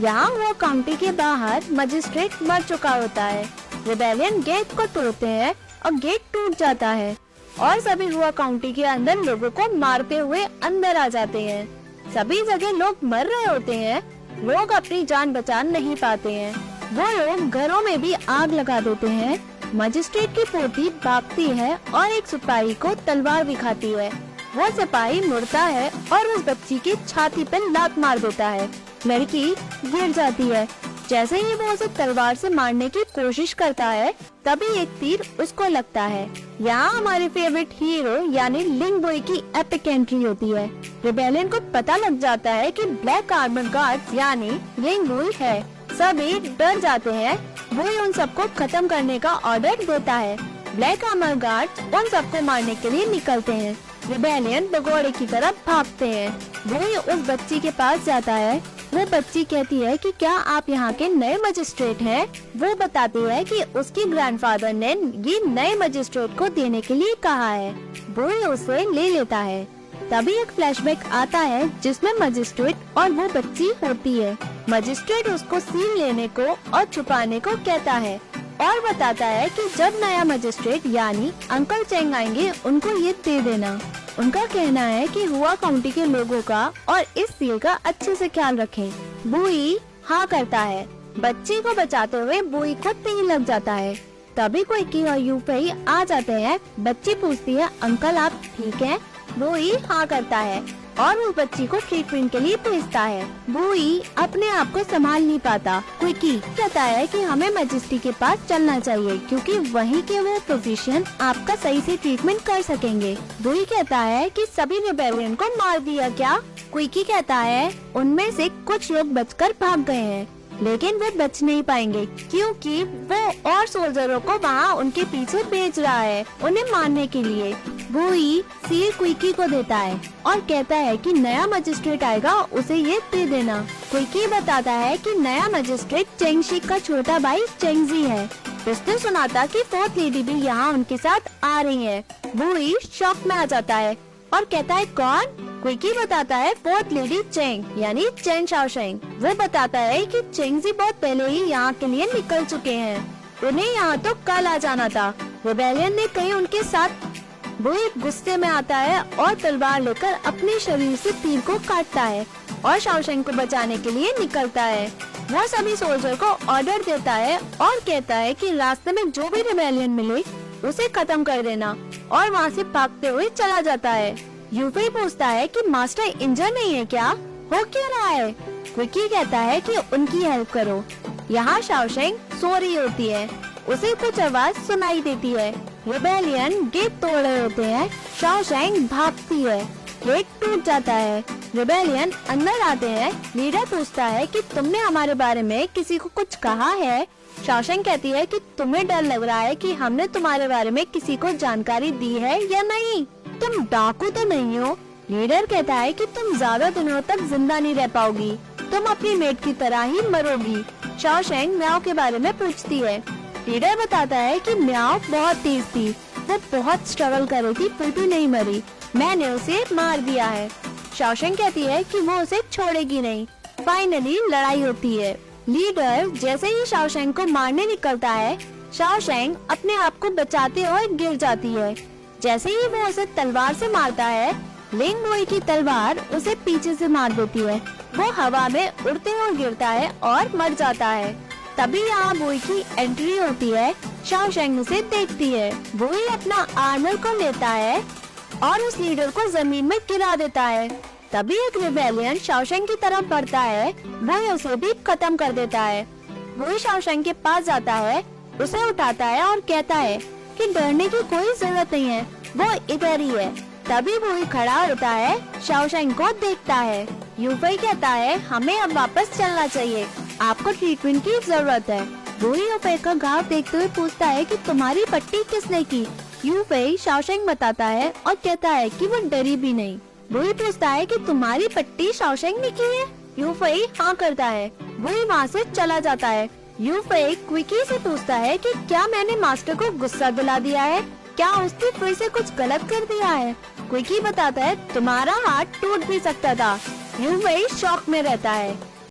यहाँ वो काउंटी के बाहर मजिस्ट्रेट मर चुका होता है। रिबेलियन गेट को तोड़ते हैं और गेट टूट जाता है और सभी हुआ काउंटी के अंदर लोगों को मारते हुए अंदर आ जाते हैं। सभी जगह लोग मर रहे होते हैं, लोग अपनी जान बचा नहीं पाते हैं। वो लोग घरों में भी आग लगा देते हैं। मजिस्ट्रेट की पोती भागती है और एक सिपाही को तलवार दिखाती है। वो सिपाही मुड़ता है और उस बच्ची की छाती पर लात मार देता है। लड़की गिर जाती है। जैसे ही वो उसे तलवार से मारने की कोशिश करता है, तभी एक तीर उसको लगता है। यहाँ हमारे फेवरेट हीरो यानी लिंग बॉय की एपिक एंट्री होती है। रिबेलियन को पता लग जाता है कि ब्लैक आर्मर गार्ड यानी लिंग बॉय है। सभी डर जाते हैं। वो उन सबको खत्म करने का ऑर्डर देता है। ब्लैक आर्मर गार्ड उन सबको मारने के लिए निकलते हैं। रिबेलियन भगोड़े की तरफ भागते हैं। वो उस बच्ची के पास जाता है। वो बच्ची कहती है कि क्या आप यहाँ के नए मजिस्ट्रेट हैं? वो बताती है कि उसकी ग्रैंडफादर ने ये नए मजिस्ट्रेट को देने के लिए कहा है। वो उसे ले लेता है। तभी एक फ्लैशबैक आता है जिसमें मजिस्ट्रेट और वो बच्ची होती है। मजिस्ट्रेट उसको सील लेने को और छुपाने को कहता है और बताता है कि जब नया मजिस्ट्रेट यानी अंकल चेंग आएंगे उनको ये दे देना। उनका कहना है कि हुआ काउंटी के लोगों का और इस सील का अच्छे से ख्याल रखें। बुई हाँ करता है। बच्ची को बचाते हुए बुई को तीर लग जाता है। तभी क्विकी और यूफेई आ जाते हैं। बच्ची पूछती है अंकल आप ठीक हैं? बुई हाँ करता है और उस बच्ची को ट्रीटमेंट के लिए भेजता है। बुई अपने आप को संभाल नहीं पाता। क्विकी कहता है कि हमें मैजेस्टी के पास चलना चाहिए क्योंकि वहीं के वो फिजिशियन आपका सही से ट्रीटमेंट कर सकेंगे। बुई कहता है कि सभी रिबेलियन को मार दिया क्या? क्विकी कहता है उनमें से कुछ लोग बचकर भाग गए हैं, लेकिन वे बच नहीं पाएंगे क्योंकि वो और सोल्जरों को वहाँ उनके पीछे भेज रहा है उन्हें मारने के लिए। बुई सील क्विकी को देता है और कहता है कि नया मजिस्ट्रेट आएगा उसे ये दे देना। क्विकी बताता है कि नया मजिस्ट्रेट चेंगशी का छोटा भाई चेंगजी है। उसने सुना था कि फोर्थ लेडी भी यहाँ उनके साथ आ रही है। बुई शॉक में आ जाता है और कहता है कौन? क्विकी बताता है फोर्थ लेडी चेंग यानी चेंग शाओशेंग। वो बताता है कि चेंगजी बहुत पहले ही यहाँ के लिए निकल चुके हैं, उन्हें यहाँ तो कल आ जाना था। रिबेलियन ने कहीं उनके साथ। वो एक गुस्से में आता है और तलवार लेकर अपने शरीर से तीर को काटता है और शाओशेंग को बचाने के लिए निकलता है। वो सभी सोल्जर को ऑर्डर देता है और कहता है कि रास्ते में जो भी रिबेलियन मिले उसे खत्म कर देना और वहाँ से भागते हुए चला जाता है। यूफेई पूछता है कि मास्टर इंजर नहीं है क्या? हो क्यों रहा है? क्विकी कहता है कि उनकी हेल्प करो। यहाँ शाओशेंग सो रही होती है, उसे कुछ आवाज सुनाई देती है। रिबेलियन गेट तोड़ रहे होते हैं। शाओशेंग भागती है, गेट टूट जाता है। रिबेलियन अंदर आते हैं। लीडर पूछता है कि तुमने हमारे बारे में किसी को कुछ कहा है? शाओशेंग कहती है कि तुम्हें डर लग रहा है कि हमने तुम्हारे बारे में किसी को जानकारी दी है या नहीं, तुम डाकू तो नहीं हो। लीडर कहता है कि तुम ज्यादा दिनों तक जिंदा नहीं रह पाओगी, तुम अपनी मेट की तरह ही मरोगी। शाओशेंग म्याओ के बारे में पूछती है। लीडर बताता है कि म्याओ बहुत तेज थी, वो बहुत स्ट्रगल कर रही थी फिर भी नहीं मरी, मैंने उसे मार दिया है। शाओशेंग कहती है कि वो उसे छोड़ेगी नहीं। फाइनली लड़ाई होती है। लीडर जैसे ही शाओशेंग को मारने निकलता है, शाओशेंग अपने आप को बचाते हुए गिर जाती है। जैसे ही वो उसे तलवार से मारता है, लिंग बॉय की तलवार उसे पीछे से मार देती है। वो हवा में उड़ते हुए गिरता है और मर जाता है। तभी यहाँ बॉय की एंट्री होती है। शाओशेंग उसे देखती है। बॉय अपना आर्मर को लेता है और उस लीडर को जमीन में गिरा देता है। तभी एक रिबेलियन शाओशेंग की तरफ बढ़ता है, वो उसे भी खत्म कर देता है। वो शाओशेंग के पास जाता है, उसे उठाता है और कहता है कि डरने की कोई जरूरत नहीं है, वो इधर ही है। तभी वो खड़ा होता है, शाओशेंग को देखता है। यूफेई कहता है हमें अब वापस चलना चाहिए, आपको ट्रीटमेंट की जरूरत है। वो यूफेई का घाव देखते हुए पूछता है कि तुम्हारी पट्टी किसने की? यूफेई शाओशेंग बताता है और कहता है कि वो डरी भी नहीं। वो पूछता है कि तुम्हारी पट्टी शाओशेंग ने की है? यूफेई हाँ करता है। वो वहाँ से चला जाता है। यूफेई क्विकी से पूछता है कि क्या मैंने मास्टर को गुस्सा दिला दिया है, क्या उसने फिर से कुछ गलत कर दिया है? क्विकी बताता है तुम्हारा हाथ टूट भी सकता था। यूफेई शॉक में रहता है।